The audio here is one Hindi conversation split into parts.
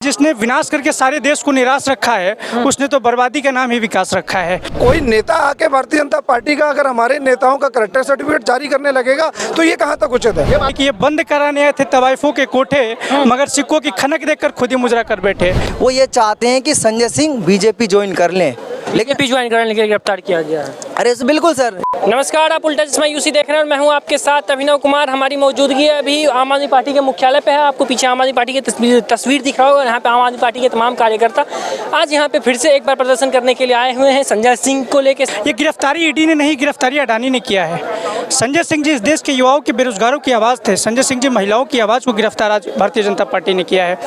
जिसने विनाश करके सारे देश को निराश रखा है, उसने तो बर्बादी का नाम ही विकास रखा है। कोई नेता आके भारतीय जनता पार्टी का अगर हमारे नेताओं का करैक्टर सर्टिफिकेट जारी करने लगेगा तो ये कहाँ तक उचित है? ये बंद कराने आए थे तवाइफों के कोठे, मगर सिक्कों की खनक देखकर खुद ही मुजरा कर बैठे। वो ये चाहते हैं कि संजय सिंह बीजेपी ज्वाइन कर लें, लेकिन ज्वाइन करने के लिए गिरफ्तार किया गया है। अरे बिल्कुल सर। नमस्कार, आप उल्टा चश्मा यूसी देख रहे हैं और मैं हूं आपके साथ अभिनव कुमार। हमारी मौजूदगी अभी आम आदमी पार्टी के मुख्यालय पे है। आपको पीछे आम आदमी पार्टी की तस्वीर दिख रहा होगा। यहाँ पे आम आदमी पार्टी के तमाम कार्यकर्ता आज यहाँ पे फिर से एक बार प्रदर्शन करने के लिए आए हुए हैं संजय सिंह को लेकर। ये गिरफ्तारी ईडी ने नहीं, गिरफ्तारी अडानी ने किया है। संजय सिंह जी इस देश के युवाओं के, बेरोजगारों की आवाज़ थे। संजय सिंह जी महिलाओं की आवाज़ को गिरफ्तार आज भारतीय जनता पार्टी ने किया है।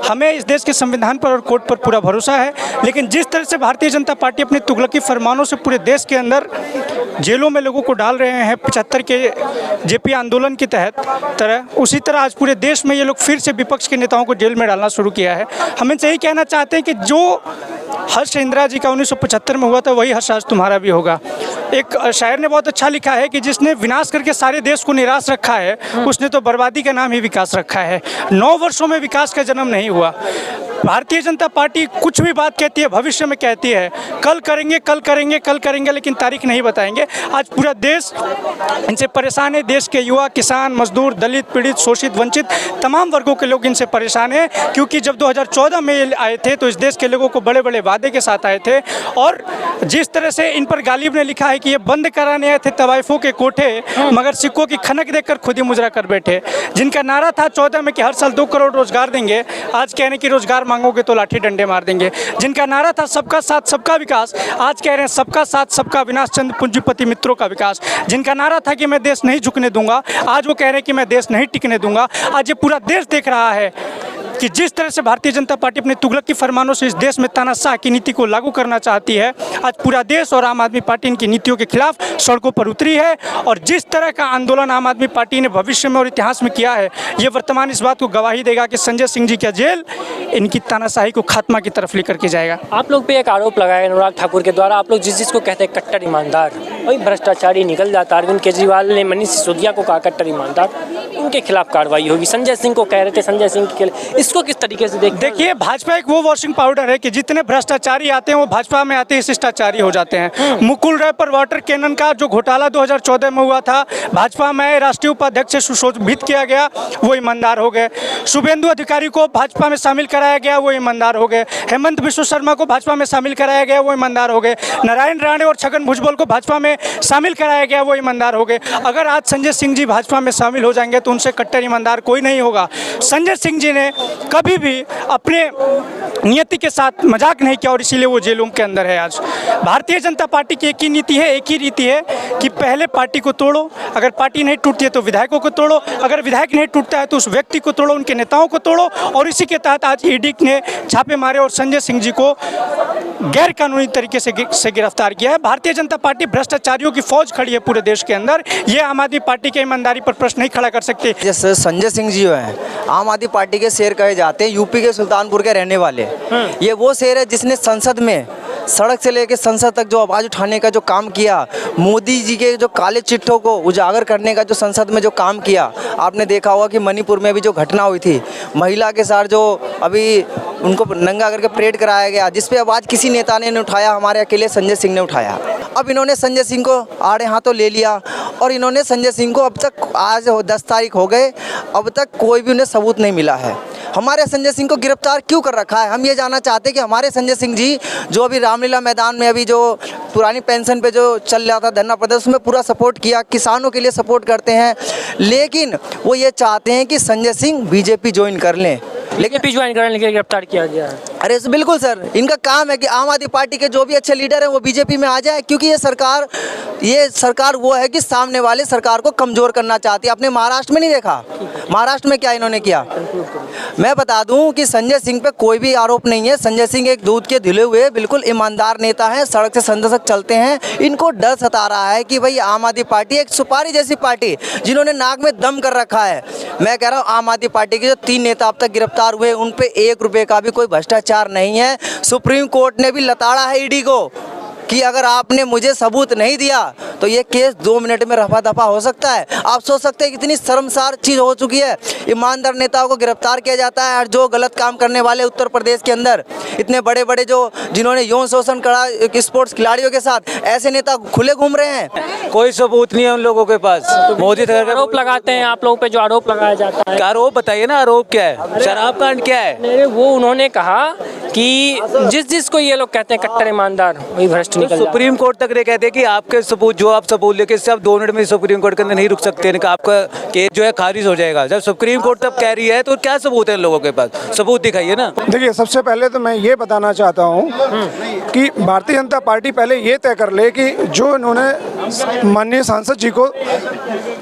हमें इस देश के संविधान पर और कोर्ट पर पूरा भरोसा है, लेकिन जिस तरह से भारतीय जनता पार्टी अपने तुगलकी फरमानों से पूरे देश के अंदर जेलों में लोगों को डाल रहे हैं 75 के जेपी आंदोलन के तरह, उसी तरह आज पूरे देश में ये लोग फिर से विपक्ष के नेताओं को जेल में डालना शुरू किया है। हम इनसे यही कहना चाहते हैं कि जो हर्ष इंदिरा जी का 1975 में हुआ था, वही हर्ष आज तुम्हारा भी होगा। एक शायर ने बहुत अच्छा लिखा है कि जिसने विनाश करके सारे देश को निराश रखा है, उसने तो बर्बादी का नाम ही विकास रखा है। 9 वर्षों में विकास का जन्म नहीं हुआ। भारतीय जनता पार्टी कुछ भी बात कहती है, भविष्य में कहती है कल करेंगे कल करेंगे कल करेंगे, लेकिन तारीख नहीं बताएंगे। आज पूरा देश इनसे परेशान है। देश के युवा, किसान, मजदूर, दलित, पीड़ित, शोषित, वंचित तमाम वर्गों के लोग इनसे परेशान हैं, क्योंकि जब 2014 में ये आए थे तो इस देश के लोगों को बड़े बड़े वादे के साथ आए थे। और जिस तरह से इन पर गालिब ने लिखा है कि ये बंद कराने आए थे तवाइफों के कोठे, मगर सिक्कों की खनक देखकर खुद ही मुजरा कर बैठे। जिनका नारा था 14 में कि हर साल 2 करोड़ रोजगार देंगे, आज कह रहे हैं कि रोजगार मांगोगे तो लाठी डंडे मार देंगे। जिनका नारा था सबका साथ सबका विकास, आज कह रहे हैं सबका साथ सबका विनाश, चंद पूंजीपति मित्रों का विकास। जिनका नारा था कि मैं देश नहीं झुकने दूंगा, आज वो कह रहे हैं कि मैं देश नहीं टिकने दूंगा। आज ये पूरा देश देख रहा है कि जिस तरह से भारतीय जनता पार्टी अपने तुगलकी फरमानों से इस देश में तानाशाह की नीति को लागू करना चाहती है, आज पूरा देश और आम आदमी पार्टी इनकी नीतियों के खिलाफ सड़कों पर उतरी है। और जिस तरह का आंदोलन आम आदमी पार्टी ने भविष्य में और इतिहास में किया है, ये वर्तमान इस बात को गवाही देगा कि संजय सिंह जी का जेल इनकी तानाशाही को खात्मा की तरफ लेकर के जाएगा। आप लोग पे एक आरोप लगाया अनुराग ठाकुर के द्वारा, आप लोग जिसको कहते हैं कट्टर ईमानदार, वही भ्रष्टाचारी निकल जाता। अरविंद केजरीवाल ने मनीष सिसोदिया को कहा कट्टर ईमानदार, उनके खिलाफ कार्रवाई होगी। संजय सिंह को कह रहे थे संजय सिंह के लिए, इसको किस तरीके से देखिए, भाजपा एक वो वॉशिंग पाउडर है कि जितने भ्रष्टाचारी आते हैं वो भाजपा में आते ही शिष्टाचारी हो जाते हैं। मुकुल राय पर वाटर कैनन का जो घोटाला 2014 में हुआ था, भाजपा में राष्ट्रीय उपाध्यक्ष से सुशोभित किया गया, वो ईमानदार हो गए। शुभेंदु अधिकारी को भाजपा में शामिल कराया गया, वो ईमानदार हो गए। हेमंत बिश्व शर्मा को भाजपा में शामिल कराया गया, वो ईमानदार हो गए। नारायण राणे और छगन भुजबल को भाजपा में शामिल कराया गया, वो ईमानदार हो गए। अगर आज संजय सिंह जी भाजपा में शामिल हो जाएंगे तो उनसे कट्टर ईमानदार कोई नहीं होगा। संजय सिंह जी ने कभी भी अपने नियति के साथ मजाक नहीं किया और इसीलिए वो जेलों के अंदर है। आज भारतीय जनता पार्टी की एक ही नीति है, एक ही रीति है कि पहले पार्टी को तोड़ो, अगर पार्टी नहीं टूटती है तो विधायकों को तोड़ो, अगर विधायक नहीं टूटता है तो उस व्यक्ति को तोड़ो, उनके नेताओं को तोड़ो। और इसी के तहत आज ईडी ने छापे मारे और संजय सिंह जी को गैर कानूनी तरीके से गिरफ्तार किया है। भारतीय जनता पार्टी भ्रष्टाचारियों की फौज खड़ी है पूरे देश के अंदर। ये आम आदमी पार्टी की ईमानदारी पर प्रश्न नहीं खड़ा कर सकते। जैसे संजय सिंह जी हैं, आम आदमी पार्टी के शेर कहे जाते हैं, यूपी के सुल्तानपुर के रहने वाले। ये वो शेर है जिसने संसद में सड़क से लेकर संसद तक जो आवाज़ उठाने का जो काम किया, मोदी जी के जो काले चिट्ठों को उजागर करने का जो संसद में जो काम किया। आपने देखा होगा कि मणिपुर में भी जो घटना हुई थी, महिला के साथ जो अभी उनको नंगा करके परेड कराया गया, जिस पे आवाज़ किसी नेता ने नहीं उठाया, हमारे अकेले संजय सिंह ने उठाया। अब इन्होंने संजय सिंह को आड़े हाथों ले लिया और इन्होंने संजय सिंह को अब तक, आज 10 तारीख हो गए, अब तक कोई भी उन्हें सबूत नहीं मिला है। हमारे संजय सिंह को गिरफ्तार क्यों कर रखा है? हम ये जानना चाहते हैं कि हमारे संजय सिंह जी जो अभी रामलीला मैदान में अभी जो पुरानी पेंशन पे जो चल रहा था धरना प्रदर्शन, उसमें पूरा सपोर्ट किया, किसानों के लिए सपोर्ट करते हैं, लेकिन वो ये चाहते हैं कि संजय सिंह बीजेपी ज्वाइन कर लें, लेकिन ज्वाइन करने के लिए गिरफ्तार किया गया है। अरे बिल्कुल सर, इनका काम है कि आम आदमी पार्टी के जो भी अच्छे लीडर हैं वो बीजेपी में आ जाए, क्योंकि ये सरकार वो है कि सामने वाले सरकार को कमज़ोर करना चाहती है। आपने महाराष्ट्र में नहीं देखा? महाराष्ट्र में क्या इन्होंने किया? मैं बता दूं कि संजय सिंह पे कोई भी आरोप नहीं है। संजय सिंह एक दूध के धुले हुए बिल्कुल ईमानदार नेता हैं, सड़क से संसद तक चलते हैं। इनको डर सता रहा है कि भाई आम आदमी पार्टी एक सुपारी जैसी पार्टी, जिन्होंने नाक में दम कर रखा है। मैं कह रहा हूँ आम आदमी पार्टी के जो 3 नेता अब तक गिरफ्तार हुए, उन पे 1 रुपये का भी कोई भ्रष्टाचार नहीं है। सुप्रीम कोर्ट ने भी लताड़ा है ईडी को कि अगर आपने मुझे सबूत नहीं दिया तो ये केस 2 मिनट में रफा दफा हो सकता है। आप सोच सकते हैं कितनी शर्मसार चीज़ हो चुकी है। ईमानदार नेताओं को गिरफ्तार किया जाता है और जो गलत काम करने वाले उत्तर प्रदेश के अंदर इतने बड़े बड़े जो जिन्होंने यौन शोषण करा स्पोर्ट्स खिलाड़ियों के साथ, ऐसे नेता खुले घूम रहे हैं। कोई सबूत नहीं है उन लोगों के पास। मोदी सरकार आरोप लगाते हैं आप लोगों पे, जो आरोप लगाया जाता है। आरोप बताइए ना, आरोप क्या है? शराब कांड क्या है? नहीं, वो उन्होंने कहा कि जिसको ये लोग कहते हैं कट्टर ईमानदार, वही भ्रष्ट निकल जाता है। सुप्रीम कोर्ट तक ये कहते हैं कि आपके सबूत जो आप सबूत लेके सब 2 मिनट में सुप्रीम कोर्ट के अंदर नहीं रुक सकते, आपका केस जो है खारिज हो जाएगा। जब सुप्रीम कोर्ट तब कह रही है तो क्या सबूत है लोगों के पास? सबूत दिखाइए ना। देखिए, सबसे पहले तो मैं ये बताना चाहता हूँ कि भारतीय जनता पार्टी पहले ये तय कर ले कि जो इन्होंने माननीय सांसद जी को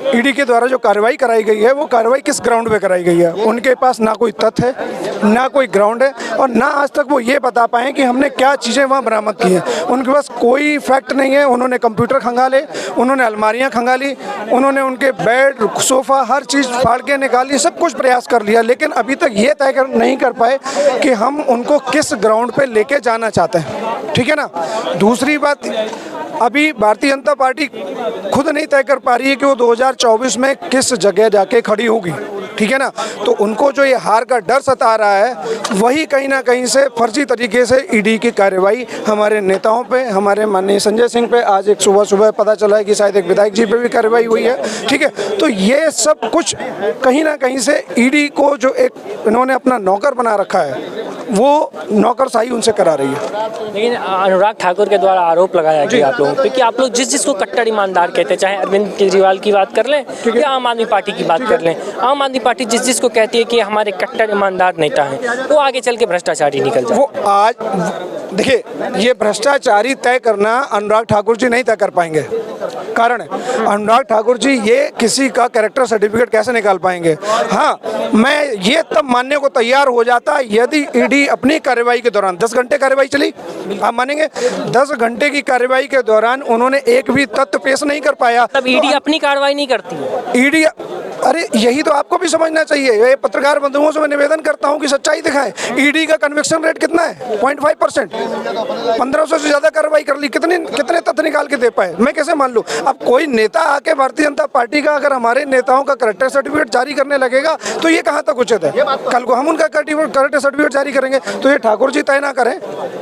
ईडी के द्वारा जो कार्रवाई कराई गई है वो कार्रवाई किस ग्राउंड पे कराई गई है। उनके पास ना कोई तथ्य है, ना कोई ग्राउंड है, और ना आज तक वो ये बता पाए कि हमने क्या चीज़ें वहाँ बरामद की हैं। उनके पास कोई फैक्ट नहीं है। उन्होंने कंप्यूटर खंगाले, उन्होंने अलमारियाँ खंगाली, उन्होंने उनके बेड सोफ़ा हर चीज़ फाड़ के निकाली, सब कुछ प्रयास कर लिया, लेकिन अभी तक ये तय नहीं कर पाए कि हम उनको किस ग्राउंड पे लेके जाना चाहते हैं। ठीक है ना। दूसरी बात, अभी भारतीय जनता पार्टी खुद नहीं तय कर पा रही है कि वो 2024 में किस जगह जाके खड़ी होगी। ठीक है ना। तो उनको जो ये हार का डर सता रहा है, वही कहीं ना कहीं से फर्जी तरीके से ईडी की कार्रवाई हमारे नेताओं पे, हमारे माननीय संजय सिंह पे, आज एक सुबह पता चला है कि शायद एक विधायक जी पे भी कार्रवाई हुई है। ठीक है। तो ये सब कुछ कहीं ना कहीं से ईडी को जो एक इन्होंने अपना नौकर बना रखा है, वो नौकरशाही उनसे करा रही है। लेकिन अनुराग ठाकुर के द्वारा आरोप लगाया गया आप लोगों पे कि आप लोग जिसको कट्टर ईमानदार कहते हैं, चाहे अरविंद केजरीवाल की बात कर लें या आम आदमी पार्टी की बात कर लें, आम आदमी पार्टी जिसको कहती है कि हमारे कट्टर ईमानदार नेता हैं, वो आगे चल के भ्रष्टाचारी निकल जाए। वो आज देखिए, ये भ्रष्टाचारी तय करना अनुराग ठाकुर जी नहीं तय कर पाएंगे। कारण है, अनुराग ठाकुर जी ये किसी का कैरेक्टर सर्टिफिकेट कैसे निकाल पाएंगे। हाँ, मैं ये तब मानने को तैयार हो जाता यदि ईडी अपनी कार्रवाई के दौरान 10 घंटे कार्रवाई चली, आप मानेंगे 10 घंटे की कार्रवाई के दौरान उन्होंने एक भी तथ्य पेश नहीं कर पाया। तब ईडी अपनी कार्रवाई नहीं करती है। ईडी, अरे यही तो आपको भी समझना चाहिए। ये पत्रकार बंधुओं से मैं निवेदन करता हूं कि सच्चाई दिखाएं। ईडी का कन्विक्शन रेट कितना है? 0.5%। 1500 से ज्यादा कार्रवाई कर ली, कितने तथ्य निकाल के दे पाए? मैं कैसे मान लूं? अब कोई नेता आके भारतीय जनता पार्टी का अगर हमारे नेताओं का कैरेक्टर सर्टिफिकेट जारी करने लगेगा तो ये कहां तक उचित है? कल को हम उनका कैरेक्टर सर्टिफिकेट जारी करेंगे तो ये ठाकुर जी तय ना करें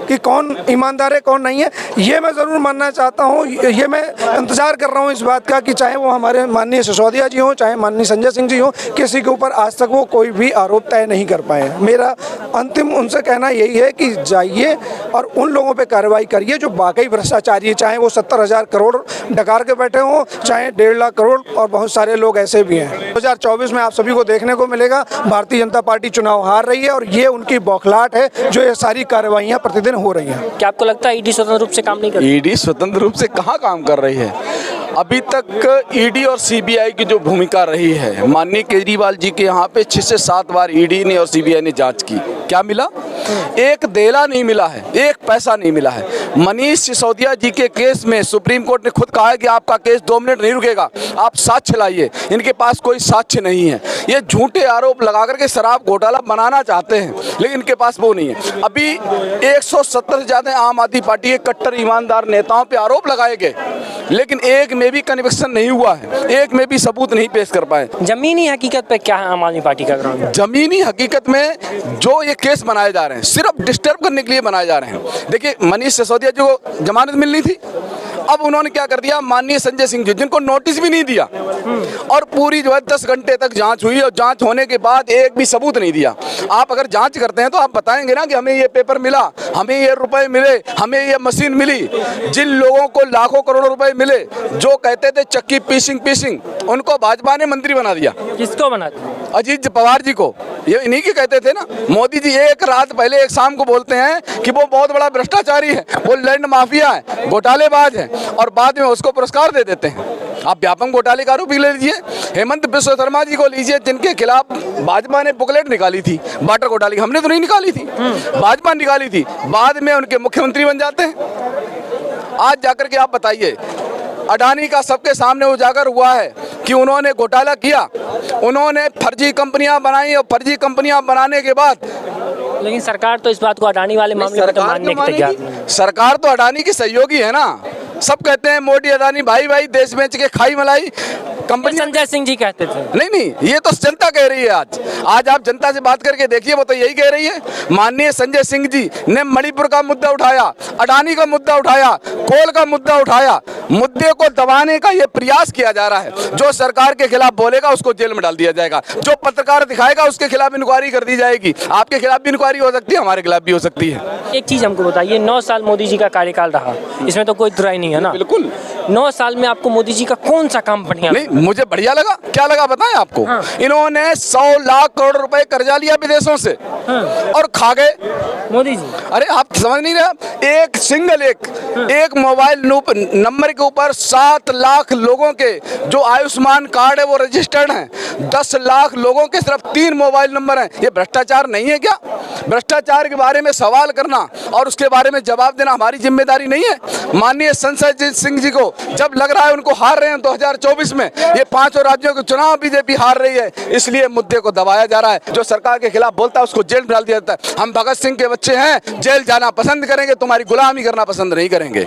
कि कौन ईमानदार है कौन नहीं है। ये मैं जरूर मानना चाहता हूँ। ये मैं इंतजार कर रहा हूँ इस बात का कि चाहे वो हमारे माननीय सिसोदिया जी हों, चाहे माननीय संजय सिंह जी हो, किसी के ऊपर आज तक वो कोई भी आरोप तय नहीं कर पाए। मेरा अंतिम उनसे कहना यही है कि जाइए और उन लोगों पे कार्रवाई करिए जो वाकई भ्रष्टाचारी है, चाहे वो 70,000 करोड़ डकार के बैठे हों, चाहे 1.5 लाख करोड़, और बहुत सारे लोग ऐसे भी हैं। 2024 में आप सभी को देखने को मिलेगा भारतीय जनता पार्टी चुनाव हार रही है और ये उनकी बौखलाहट है जो ये सारी कार्रवाइयाँ प्रतिदिन हो रही हैं। क्या आपको लगता है ईडी स्वतंत्र रूप से काम नहीं करती? ईडी स्वतंत्र रूप से कहाँ काम कर रही है? अभी तक ईडी और सीबीआई की जो भूमिका रही है, माननीय केजरीवाल जी के यहाँ पे 6 से 7 बार ईडी ने और सीबीआई ने जांच की, क्या मिला? एक देला नहीं मिला है, एक पैसा नहीं मिला है। मनीष सिसोदिया जी के केस में सुप्रीम कोर्ट ने खुद कहा है कि आपका केस 2 मिनट नहीं रुकेगा, आप साक्ष्य लाइए। इनके पास कोई साक्ष्य नहीं है। ये झूठे आरोप लगा करके शराब घोटाला बनाना चाहते हैं, लेकिन इनके पास वो नहीं है। अभी 170 से ज्यादा आम आदमी पार्टी के कट्टर ईमानदार नेताओं पे आरोप लगाए गए, लेकिन एक में भी कन्विक्शन नहीं हुआ है, एक में भी सबूत नहीं पेश कर पाए। जमीनी हकीकत पे क्या है आम आदमी पार्टी का ग्राउंड? जमीनी हकीकत में जो ये केस बनाए जा रहे हैं सिर्फ डिस्टर्ब करने के लिए बनाए जा रहे हैं। देखिए, मनीष सिसोदिया जी को जमानत मिलनी थी, अब उन्होंने क्या कर दिया, माननीय संजय सिंह जी जिनको नोटिस भी नहीं दिया, और पूरी जो है 10 घंटे तक जांच हुई और जांच होने के बाद एक भी सबूत नहीं दिया। आप अगर जांच करते हैं तो आप बताएंगे ना कि हमें ये पेपर मिला, हमें ये रुपए मिले, हमें ये मशीन मिली। जिन लोगों को लाखों करोड़ों रुपए मिले, जो कहते थे चक्की पीसिंग, उनको भाजपा ने मंत्री बना दिया। किसको बना दिया? अजीत पवार जी को। ये इन्हीं के कहते थे ना। मोदी जी एक रात पहले एक शाम को बोलते हैं कि वो बहुत बड़ा भ्रष्टाचारी है, वो लैंड माफिया है, घोटालेबाज है, और बाद में उसको पुरस्कार दे देते हैं। आप व्यापम घोटाले का आरोपी ले लीजिए, हेमंत बिश्व शर्मा जी को लीजिए, जिनके खिलाफ भाजपा ने बुकलेट निकाली थी वाटर घोटाले की। हमने तो नहीं निकाली थी, भाजपा निकाली थी। बाद में उनके मुख्यमंत्री बन जाते हैं। आज जाकर के आप बताइए, अडानी का सबके सामने उजागर हुआ है कि उन्होंने घोटाला किया, उन्होंने फर्जी कंपनियां बनाई, और फर्जी कंपनियां बनाने के बाद लेकिन सरकार तो इस बात को अडानी वाले मामले में तो मानने के तैयार नहीं है। सरकार तो अडानी की सहयोगी है ना। सब कहते हैं मोदी अडानी भाई भाई, देश बेच के खाई मलाई कंपनी। संजय सिंह जी कहते थे। नहीं, ये तो जनता कह रही है। आज आप जनता से बात करके देखिए, वो तो यही कह रही है। माननीय संजय सिंह जी ने मणिपुर का मुद्दा उठाया, अडानी का मुद्दा उठाया, कोल का मुद्दा उठाया। मुद्दे को दबाने का ये प्रयास किया जा रहा है। जो सरकार के खिलाफ बोलेगा उसको जेल में डाल दिया जाएगा, जो पत्रकार दिखाएगा उसके खिलाफ इंक्वायरी कर दी जाएगी। आपके खिलाफ भी इंक्वायरी हो सकती है, हमारे खिलाफ भी हो सकती है। एक चीज हमको बताइए, 9 साल मोदी जी का कार्यकाल रहा, इसमें तो कोई दुराई नहीं है ना। बिल्कुल। 9 साल में आपको मोदी जी का कौन सा काम बढ़िया? नहीं, मुझे बढ़िया लगा। क्या लगा बताएं आपको? हाँ। इन्होंने 100 लाख करोड़ रुपए कर्जा लिया विदेशों से। हाँ। और खा गए मोदी जी। अरे आप समझ नहीं रहे, एक सिंगल एक मोबाइल नंबर के ऊपर 7 लाख लोगों के जो आयुष्मान कार्ड है वो रजिस्टर्ड हैं। 10 लाख लोगों के सिर्फ 3 मोबाइल नंबर हैं। ये भ्रष्टाचार नहीं है क्या? भ्रष्टाचार के बारे में सवाल करना और उसके बारे में जवाब देना हमारी जिम्मेदारी नहीं है? माननीय संजय सिंह जी को जब लग रहा है उनको हार रहे हैं 2024 में, ये 5 राज्यों के चुनाव बीजेपी हार रही है, इसलिए मुद्दे को दबाया जा रहा है। जो सरकार के खिलाफ बोलता है उसको जेल में डाल दिया जाता है। हम भगत सिंह के बच्चे हैं, जेल जाना पसंद करेंगे, तुम्हारी गुलामी करना पसंद नहीं करेंगे।